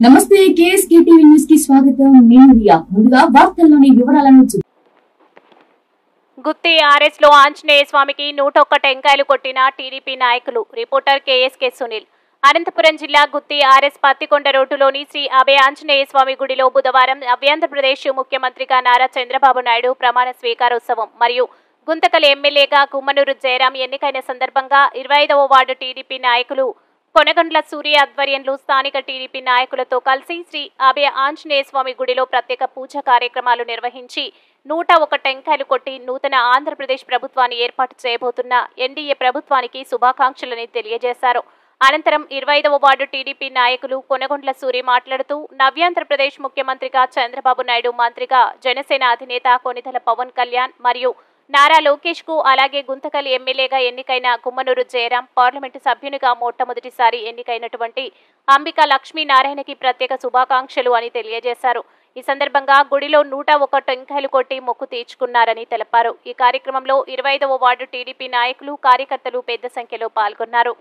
నమస్తే KSK TV news కి స్వాగతం. నేను రియా. ముందుగా వార్తల్లోని వివరాలను గుత్తి ఆర్ఎస్ లో ఆంజనేయ స్వామికి 101 టెంకాయలు కొట్టిన టీడీపీ నాయకులు. Reporter KSK Sunil. అనంతపురం జిల్లా గుత్తి ఆర్ఎస్ పత్తికొండ రోడ్డులోని శ్రీ అభయ ఆంజనేయ స్వామి గుడిలో బుధవారం ఆంధ్రప్రదేశ్ ముఖ్యమంత్రిగా నారా చంద్రబాబు నాయుడు ప్రమాణ స్వీకారోత్సవం మరియు గుంతకల్ ఎమ్మెల్యేగా గుమ్మనూరు జయరాం ఎన్నికైన సందర్భంగా 25వ వార్డు టీడీపీ నాయకులు కొనగండ్ల సూర్య ఆధ్వర్యంలో స్థానిక టీడీపీ నాయకులతో కలిసి శ్రీ అభయ ఆంజనేయ స్వామి గుడిలో ప్రత్యేక పూజా కార్యక్రమాలు నిర్వహించి 101 టెంకాయలు కొట్టి నూతన ఆంధ్రప్రదేశ్ ప్రభుత్వాన్ని ఏర్పాటు చేయబోతున్న ఎన్డీఏ ప్రభుత్వానికి శుభాకాంక్షలని తెలియజేశారు. అనంతరం 25వ వార్డు టీడీపీ నాయకులు కొనగొండ్ల సూరి మాట్లాడుతూ నవ్యాంధ్రప్రదేశ్ ముఖ్యమంత్రిగా చంద్రబాబు నాయుడు, మంత్రిగా జనసేన అధినేత కొనిదెల పవన్ కళ్యాణ్ మరియు నారా లోకేష్ కు, అలాగే గుంతకల్ ఎమ్మెల్యేగా ఎన్నికైన గుమ్మనూరు జయరాం, పార్లమెంటు సభ్యునిగా మొట్టమొదటిసారి ఎన్నికైనటువంటి అంబికా లక్ష్మీనారాయణకి ప్రత్యేక శుభాకాంక్షలు అని తెలియజేశారు. ఈ సందర్భంగా గుడిలో 101 టెంకాయలు కొట్టి మొక్కు తీర్చుకున్నారని తెలిపారు. ఈ కార్యక్రమంలో 25వ వార్డు టీడీపీ నాయకులు, కార్యకర్తలు పెద్ద సంఖ్యలో పాల్గొన్నారు.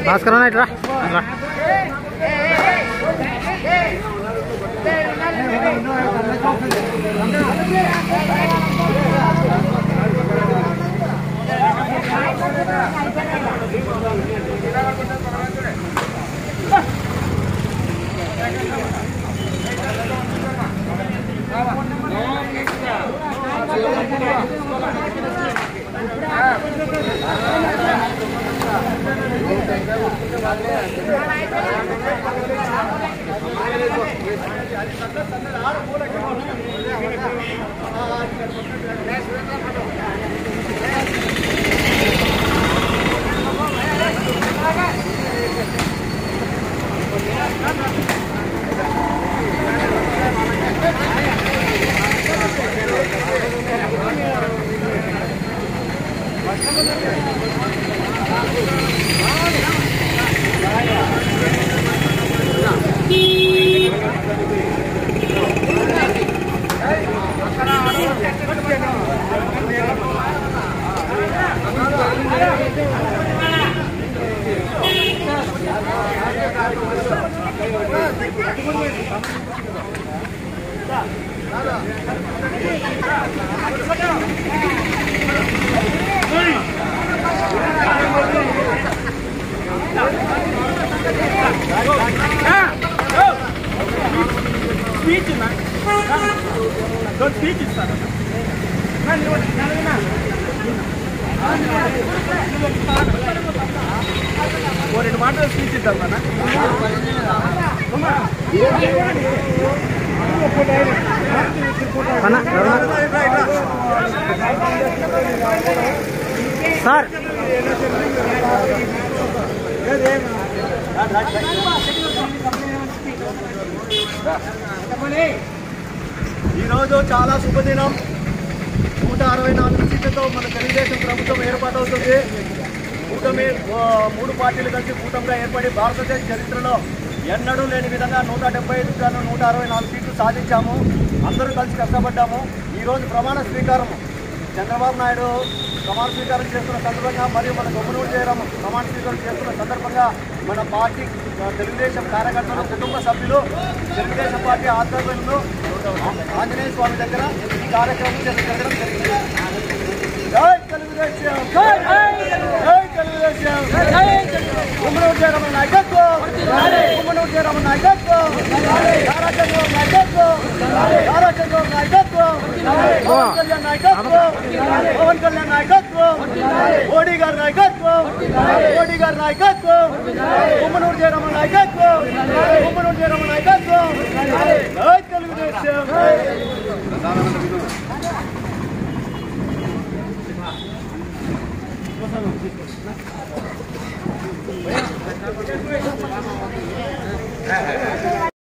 भास्कर इट्रा రెండు మాటలు స్పీచ్ ఇద్దాం మన సార్ ఈరోజు చాలా శుభదినం. 164 సీట్లతో మన తెలుగుదేశం ప్రభుత్వం ఏర్పాటవుతుంది. కూటమి 3 పార్టీలు కలిసి కూటమిగా ఏర్పడి భారతదేశ చరిత్రలో ఎన్నడూ లేని విధంగా 175 గాను 164 సీట్లు సాధించాము. అందరూ కలిసి కష్టపడ్డాము. ఈరోజు ప్రమాణ స్వీకారం చంద్రబాబు నాయుడు ప్రమాణ స్వీకారం చేస్తున్న సందర్భంగా మరియు మన గొప్పనూరు జయరాం ప్రమాణ స్వీకారం చేస్తున్న సందర్భంగా మన పార్టీ తెలుగుదేశం కార్యకర్తలు కుటుంబ సభ్యులు తెలుగుదేశం పార్టీ ఆధ్వర్యంలో ఆంజనేయ స్వామి దగ్గర ఈ కార్యక్రమం జరగడం జరిగింది. జై తెలుగుదేశం, జై తెలుగుదేశం, గొప్పనూరు జయరాం నాయకత్వం, గొప్పనూరు జయరాం నాయకత్వం, నారా చంద్రబాబు నాయకత్వం, నారా చంద్రబాబు నాయకత్వం, పవన్ కళ్యాణ్ నాయకత్వం, పవన్ కళ్యాణ్ నాయకత్వం, మోడీ గారి నాయకత్వం, మోడీ గారి నాయకత్వం, గొప్పనూరు జయరాం నాయకత్వం, గొప్పనూరు జయరాం నాయకత్వం, జై తెలుగుదేశం.